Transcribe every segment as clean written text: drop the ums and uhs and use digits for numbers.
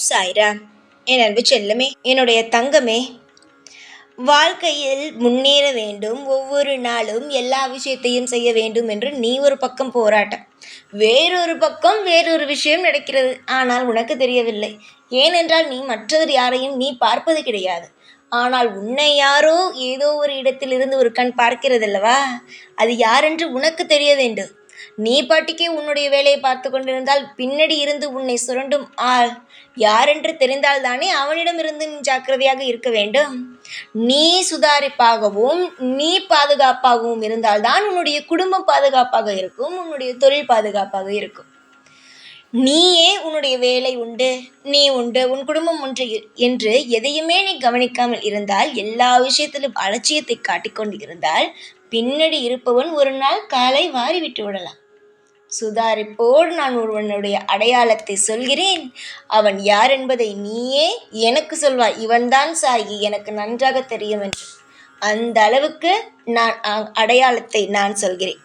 சாய்ராம். என் அன்பு செல்லமே, என்னுடைய தங்கமே, வாழ்க்கையில் முன்னேற வேண்டும், ஒவ்வொரு நாளும் எல்லா விஷயத்தையும் செய்ய வேண்டும் என்று நீ ஒரு பக்கம் போராட்டம், வேறொரு பக்கம் வேறொரு விஷயம் நடக்கிறது. ஆனால் உனக்கு தெரியவில்லை. ஏனென்றால் நீ மற்றவர் யாரையும் நீ பார்ப்பது கிடையாது. ஆனால் உன்னை யாரோ ஏதோ ஒரு இடத்திலிருந்து ஒரு கண் பார்க்கிறதல்லவா, அது யாரென்று உனக்கு தெரிய வேண்டும். நீ பாட்டிக்கே உன்னுடைய வேலையை பார்த்து கொண்டிருந்தால் பின்னாடி இருந்து உன்னை சுரண்டும் ஆள் யாரென்று தெரிந்தால்தானே அவனிடமிருந்து நீ ஜாக்கிரதையாக இருக்க வேண்டும். நீ சுதாரிப்பாகவும் நீ பாதுகாப்பாகவும் இருந்தால்தான் உன்னுடைய குடும்பம் பாதுகாப்பாக இருக்கும், உன்னுடைய தொழில் பாதுகாப்பாக இருக்கும். நீயே உன்னுடைய வேலை உண்டு, நீ உண்டு, உன் குடும்பம் ஒன்று என்று எதையுமே நீ கவனிக்காமல் இருந்தால், எல்லா விஷயத்திலும் அலட்சியத்தை காட்டிக்கொண்டு இருந்தால், பின்னாடி இருப்பவன் ஒரு நாள் காலை வாரி விட்டு விடலாம். சுதாரிப்போடு நான் ஒருவனுடைய அடையாளத்தை சொல்கிறேன். அவன் யார் என்பதை நீயே எனக்கு சொல்வாய். இவன்தான் சாயி, எனக்கு நன்றாக தெரியும் என்று. அந்த அளவுக்கு நான் அடையாளத்தை நான் சொல்கிறேன்.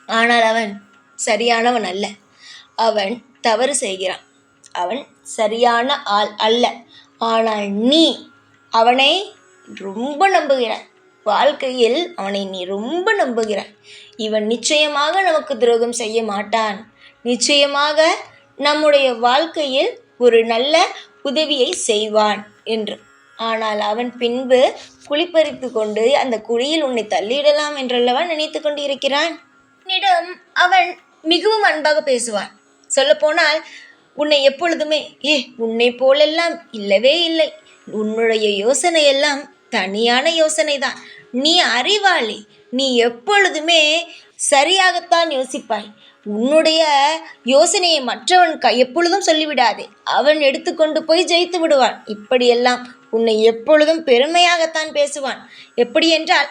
ஆனால் அவன் சரியானவன் அல்ல. அவன் தவறு செய்கிறான். அவன் சரியான ஆள் அல்ல. ஆனால் நீ அவனை ரொம்ப நம்புகிறாய். வாழ்க்கையில் அவனை நீ ரொம்ப நம்புகிறாய். இவன் நிச்சயமாக நமக்கு துரோகம் செய்ய மாட்டான், நிச்சயமாக நம்முடைய வாழ்க்கையில் ஒரு நல்ல உதவியை செய்வான் என்று. ஆனால் அவன் பின்பு குழிப்பறித்து கொண்டு அந்த குழியில் உன்னை தள்ளிவிடலாம் என்றல்லவா நினைத்து கொண்டு இருக்கிறான். உன்னிடம் அவன் மிகவும் அன்பாக பேசுவான். சொல்லப்போனால் உன்னை எப்பொழுதுமே உன்னை போலெல்லாம் இல்லவே இல்லை, உன்னுடைய யோசனை எல்லாம் தனியான யோசனை தான், நீ அறிவாளி, நீ எப்பொழுதுமே சரியாகத்தான் யோசிப்பாய், உன்னுடைய யோசனையை மற்றவன் எப்பொழுதும் சொல்லிவிடாதே, அவன் எடுத்துக்கொண்டு போய் ஜெயித்து விடுவான். இப்படியெல்லாம் உன்னை எப்பொழுதும் பெருமையாகத்தான் பேசுவான். எப்படி என்றால்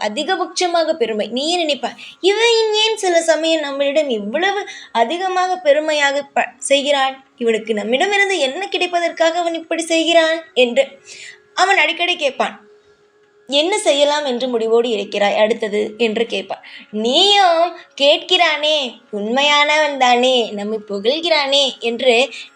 அதிகபட்சமாக பெருமை. நீ நினைப்பாய், இவன் ஏன் சில சமயம் நம்மளிடம் இவ்வளவு அதிகமாக பெருமையாக செய்கிறான், இவனுக்கு நம்மிடமிருந்து என்ன கிடைப்பதற்காக அவன் இப்படி செய்கிறான் என்று அவன் அடிக்கடி கேட்பான். என்ன செய்யலாம் என்று முடிவோடு இருக்கிறாய் அடுத்தது என்று கேட்பான். நீயும் கேட்கிறானே, உண்மையானவன் தானே, நம்மை புகழ்கிறானே என்று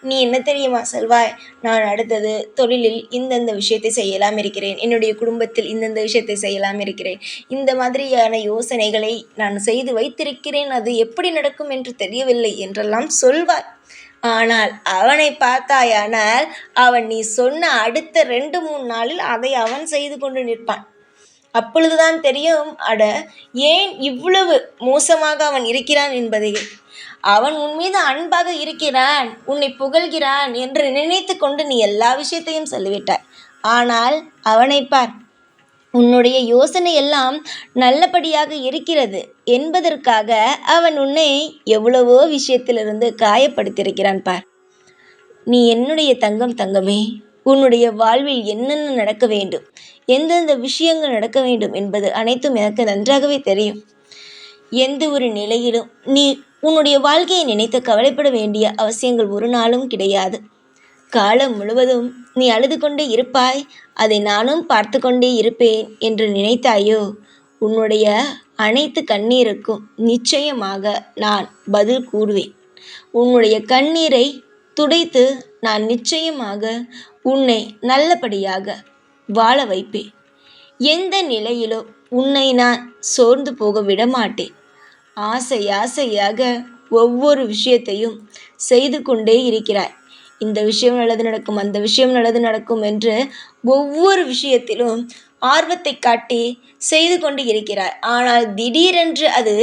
நீ என்ன தெரியுமா சொல்வாய்? நான் அடுத்தது தொழிலில் இந்தந்த விஷயத்தை செய்யலாம் இருக்கிறேன், என்னுடைய குடும்பத்தில் இந்தந்த விஷயத்தை செய்யலாம் இருக்கிறேன், இந்த மாதிரியான யோசனைகளை நான் செய்து வைத்திருக்கிறேன், அது எப்படி நடக்கும் என்று தெரியவில்லை என்றெல்லாம் சொல்வாய். ஆனால் அவனை பார்த்தாயானால் அவன் நீ சொன்ன அடுத்த 2-3 நாளில் அதை அவன் செய்து கொண்டு நிற்பான். அப்பொழுதுதான் தெரியும், ஏன் இவ்வளவு மோசமாக அவன் இருக்கிறான் என்பதை. அவன் உன் மீது அன்பாக இருக்கிறான், உன்னை புகழ்கிறான் என்று நினைத்து கொண்டு நீ எல்லா விஷயத்தையும் சொல்லிவிட்டாய். ஆனால் அவனை பார், உன்னுடைய யோசனை எல்லாம் நல்லபடியாக இருக்கிறது என்பதற்காக அவன் உன்னை எவ்வளவோ விஷயத்திலிருந்து காயப்படுத்தியிருக்கிறான் பார். நீ என்னுடைய தங்கமே, உன்னுடைய வாழ்வில் என்னென்ன நடக்க வேண்டும், எந்தெந்த விஷயங்கள் நடக்க வேண்டும் என்பது அனைத்தும் எனக்கு நன்றாகவே தெரியும். எந்த ஒரு நிலையிலும் நீ உன்னுடைய வாழ்க்கையை நினைத்து கவலைப்பட வேண்டிய அவசியங்கள் ஒரு நாளும் கிடையாது. காலம் முழுவதும் நீ அழுது கொண்டே இருப்பாய், அதை நானும் பார்த்து கொண்டே இருப்பேன் என்று நினைத்தாயோ, உன்னுடைய அனைத்து கண்ணீருக்கும் நிச்சயமாக நான் பதில் கூறுவேன். உன்னுடைய கண்ணீரை துடைத்து நான் நிச்சயமாக உன்னை நல்லபடியாக வாழ வைப்பேன். எந்த நிலையிலோ உன்னை நான் சோர்ந்து போக விடமாட்டேன். ஆசையாக ஒவ்வொரு விஷயத்தையும் செய்து கொண்டே இருக்கிறாய். இந்த விஷயம் நல்லது நடக்கும், அந்த விஷயம் நல்லது நடக்கும் என்று ஒவ்வொரு விஷயத்திலும் ஆர்வத்தை காட்டி செய்து கொண்டு இருக்கிறார். ஆனால் திடீரென்று அது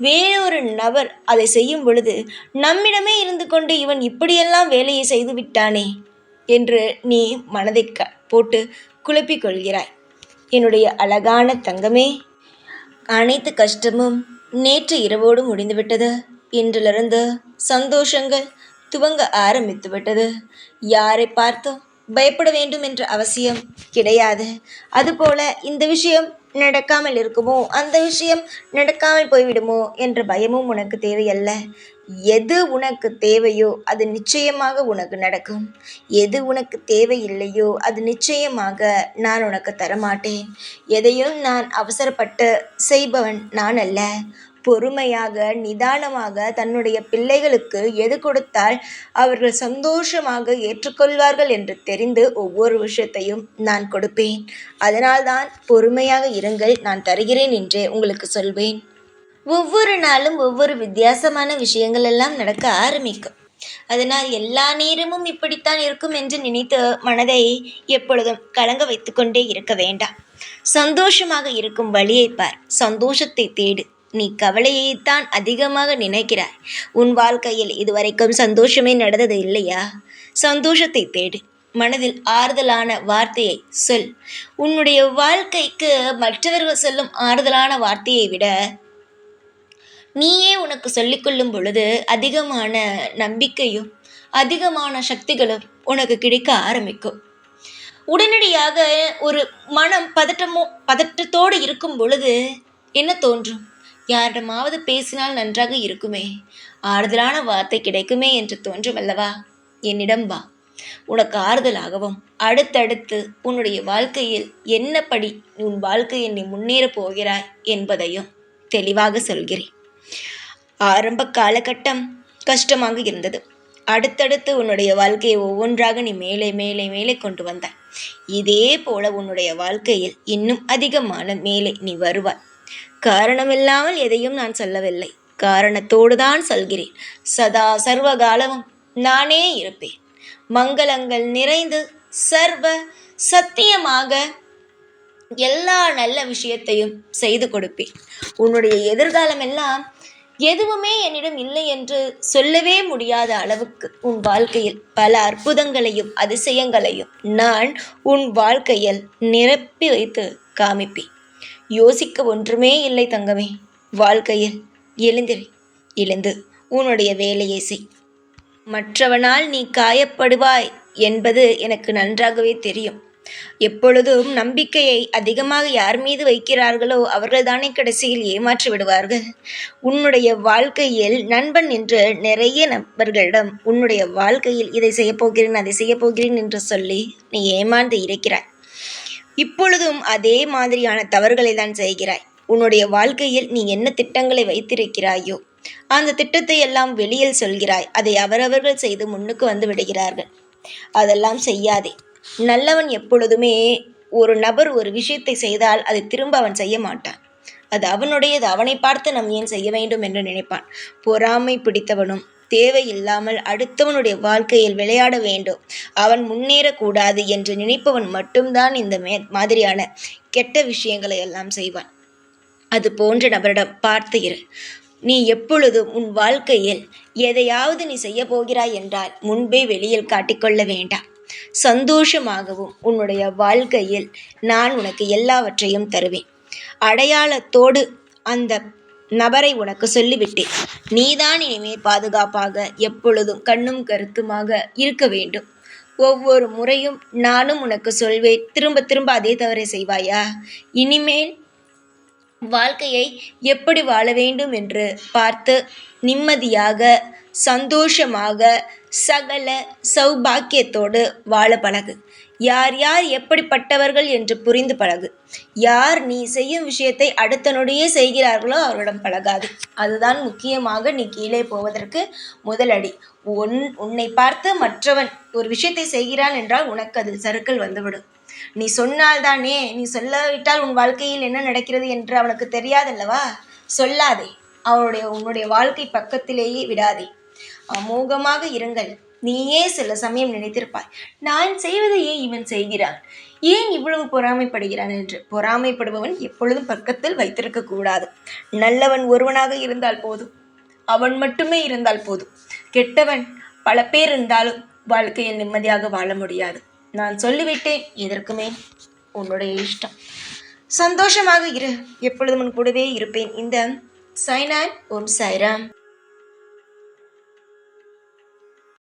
வேறொரு நபர் அதை செய்யும் பொழுது நம்மிடமே இருந்து கொண்டு இவன் இப்படியெல்லாம் வேலையை செய்து விட்டானே என்று நீ மனதை போட்டு குழப்பிக் கொள்கிறாய். என்னுடைய அழகான தங்கமே, அனைத்து கஷ்டமும் நேற்று இரவோடு முடிந்துவிட்டது. இன்றிலிருந்து சந்தோஷங்கள் துவங்க ஆரம்பித்து விட்டது. யாரை பார்த்தோம் பயப்பட வேண்டும் என்ற அவசியம் கிடையாது. அதுபோல இந்த விஷயம் நடக்காமல் இருக்குமோ, அந்த விஷயம் நடக்காமல் போய்விடுமோ என்ற பயமும் உனக்கு தேவையல்ல. எது உனக்கு தேவையோ அது நிச்சயமாக உனக்கு நடக்கும். எது உனக்கு தேவையில்லையோ அது நிச்சயமாக நான் உனக்கு தரமாட்டேன். எதையும் நான் அவசரப்பட்டு செய்பவன் நான் அல்ல. பொறுமையாக நிதானமாக தன்னுடைய பிள்ளைகளுக்கு எது கொடுத்தால் அவர்கள் சந்தோஷமாக ஏற்றுக்கொள்வார்கள் என்று தெரிந்து ஒவ்வொரு விஷயத்தையும் நான் கொடுப்பேன். அதனால்தான் பொறுமையாக இருங்கள், நான் தருகிறேன் என்றே உங்களுக்கு சொல்வேன். ஒவ்வொரு நாளும் ஒவ்வொரு வித்தியாசமான விஷயங்கள் எல்லாம் நடக்க ஆரம்பிக்கும். அதனால் எல்லா நேரமும் இப்படித்தான் இருக்கும் என்று நினைத்து மனதை எப்பொழுதும் கலங்க வைத்து கொண்டே இருக்க வேண்டாம். சந்தோஷமாக இருக்கும் வழியை பார், சந்தோஷத்தை தேடு. நீ கவலையைத்தான் அதிகமாக நினைக்கிறாய். உன் வாழ்க்கையில் இதுவரைக்கும் சந்தோஷமே நடந்தது இல்லையா? சந்தோஷத்தை தேடு. மனதில் ஆறுதலான வார்த்தையை சொல். உன்னுடைய வாழ்க்கைக்கு மற்றவர்கள் சொல்லும் ஆறுதலான வார்த்தையை விட நீயே உனக்கு சொல்லிக்கொள்ளும் பொழுது அதிகமான நம்பிக்கையும் அதிகமான சக்திகளும் உனக்கு கிடைக்க ஆரம்பிக்கும். உடனடியாக ஒரு மனம் பதட்டத்தோடு இருக்கும் பொழுது என்ன தோன்றும்? யாரிடமாவது பேசினால் நன்றாக இருக்குமே, ஆறுதலான வார்த்தை கிடைக்குமே என்று தோன்றும் அல்லவா? என்னிடம் வா, உனக்கு ஆறுதலாகவும் அடுத்தடுத்து உன்னுடைய வாழ்க்கையில் என்னப்படி உன் வாழ்க்கையில் நீ முன்னேறப் போகிறாய் என்பதையும் தெளிவாக சொல்கிறேன். ஆரம்ப காலகட்டம் கஷ்டமாக இருந்தது. அடுத்தடுத்து உன்னுடைய வாழ்க்கையை ஒவ்வொன்றாக நீ மேலே மேலே மேலே கொண்டு வந்தாய். இதே போல உன்னுடைய வாழ்க்கையில் இன்னும் அதிகமான மேலே நீ வருவாய். காரணமில்லாமல் எதையும் நான் சொல்லவில்லை, காரணத்தோடு தான் சொல்கிறேன். சதா சர்வ காலமும் நானே இருப்பேன். மங்களங்கள் நிறைந்து சர்வ சத்தியமாக எல்லா நல்ல விஷயத்தையும் செய்து கொடுப்பேன். உன்னுடைய எதிர்காலம் எல்லாம் எதுவுமே என்னிடம் இல்லை என்று சொல்லவே முடியாத அளவுக்கு உன் வாழ்க்கையில் பல அற்புதங்களையும் அதிசயங்களையும் நான் உன் வாழ்க்கையில் நிரப்பி வைத்து காமிப்பேன். யோசிக்க ஒன்றுமே இல்லை தங்கமே. வாழ்க்கையில் எழுந்து உன்னுடைய வேலையை செய். மற்றவனால் நீ காயப்படுவாய் என்பது எனக்கு நன்றாகவே தெரியும். எப்பொழுதும் நம்பிக்கையை அதிகமாக யார் மீது வைக்கிறார்களோ அவர்கள்தானே கடைசியில் ஏமாற்றி விடுவார்கள். உன்னுடைய வாழ்க்கையில் நண்பன் என்று நிறைய நபர்களிடம் உன்னுடைய வாழ்க்கையில் இதை செய்யப்போகிறேன் அதை செய்யப்போகிறேன் என்று சொல்லி நீ ஏமாந்து இருக்கிறாய். இப்பொழுதும் அதே மாதிரியான தவறுகளை தான் செய்கிறாய். உன்னுடைய வாழ்க்கையில் நீ என்ன திட்டங்களை வைத்திருக்கிறாயோ அந்த திட்டத்தை எல்லாம் வெளியில் சொல்கிறாய். அதை அவரவர்கள் செய்து முன்னுக்கு வந்து விடுகிறார்கள். அதெல்லாம் செய்யாதே. நல்லவன் எப்பொழுதுமே ஒரு நபர் ஒரு விஷயத்தை செய்தால் அதை திரும்ப அவன் செய்ய மாட்டான். அது அவனுடையது, அவனை பார்த்து நாம் ஏன் செய்ய வேண்டும் என்று நினைப்பான். பொறாமை பிடித்தவனும் தேவையில்லாமல் அடுத்தவனுடைய வாழ்க்கையில் விளையாட வேண்டும், அவன் முன்னேறக்கூடாது என்று நினைப்பவன் மட்டும்தான் இந்த மாதிரியான கெட்ட விஷயங்களை எல்லாம் செய்வான். அது போன்ற நபரிடம் பார்த்து இரு. நீ எப்பொழுதும் உன் வாழ்க்கையில் எதையாவது நீ செய்ய போகிறாய் என்றால் முன்பே வெளியில் காட்டிக்கொள்ள வேண்டாம். சந்தோஷமாகவும் உன்னுடைய வாழ்க்கையில் நான் உனக்கு எல்லாவற்றையும் தருவேன். அடையாளத்தோடு அந்த நபரை உனக்கு சொல்லிவிட்டேன். நீதான் இனிமேல் பாதுகாப்பாக எப்பொழுதும் கண்ணும் கருத்துமாக இருக்க வேண்டும். ஒவ்வொரு முறையும் நானும் உனக்கு சொல்வேன், திரும்ப திரும்ப அதே தவறை செய்வாயா? இனிமேல் வாழ்க்கையை எப்படி வாழ வேண்டும் என்று பார்த்து நிம்மதியாக சந்தோஷமாக சகல சௌபாக்கியத்தோடு வாழ பழகு. யார் யார் எப்படிப்பட்டவர்கள் என்று புரிந்து பழகு. யார் நீ செய்யும் விஷயத்தை அடுத்த நொடியே செய்கிறார்களோ அவர்களிடம் பழகாது. அதுதான் முக்கியமாக நீ கீழே போவதற்கு முதலடி. உன்னை பார்த்து மற்றவன் ஒரு விஷயத்தை செய்கிறான் என்றால் உனக்கு அதில் சறுக்கல் வந்துவிடும். நீ சொன்னால்தானே, நீ சொல்லாவிட்டால் உன் வாழ்க்கையில் என்ன நடக்கிறது என்று அவனுக்கு தெரியாதல்லவா? சொல்லாதே. உன்னுடைய வாழ்க்கை பக்கத்திலேயே விடாதே. அமோகமாக இருங்கள். நீயே சில சமயம் நினைத்திருப்பாய், நான் செய்வதையே இவன் செய்கிறான், ஏன் இவ்வளவு பொறாமைப்படுகிறான் என்று. பொறாமைப்படுபவன் எப்பொழுதும் பக்கத்தில் வைத்திருக்க கூடாது. நல்லவன் ஒருவனாக இருந்தால் போதும், அவன் மட்டுமே இருந்தால் போதும். கெட்டவன் பல பேர் இருந்தாலும் வாழ்க்கையில் நிம்மதியாக வாழ முடியாது. நான் சொல்லிவிட்டேன், எதற்குமே உன்னுடைய இஷ்டம். சந்தோஷமாக இரு, எப்பொழுதும் உன் கூடவே இருப்பேன். இந்த சைனான் ஓம் சாய்ராம்.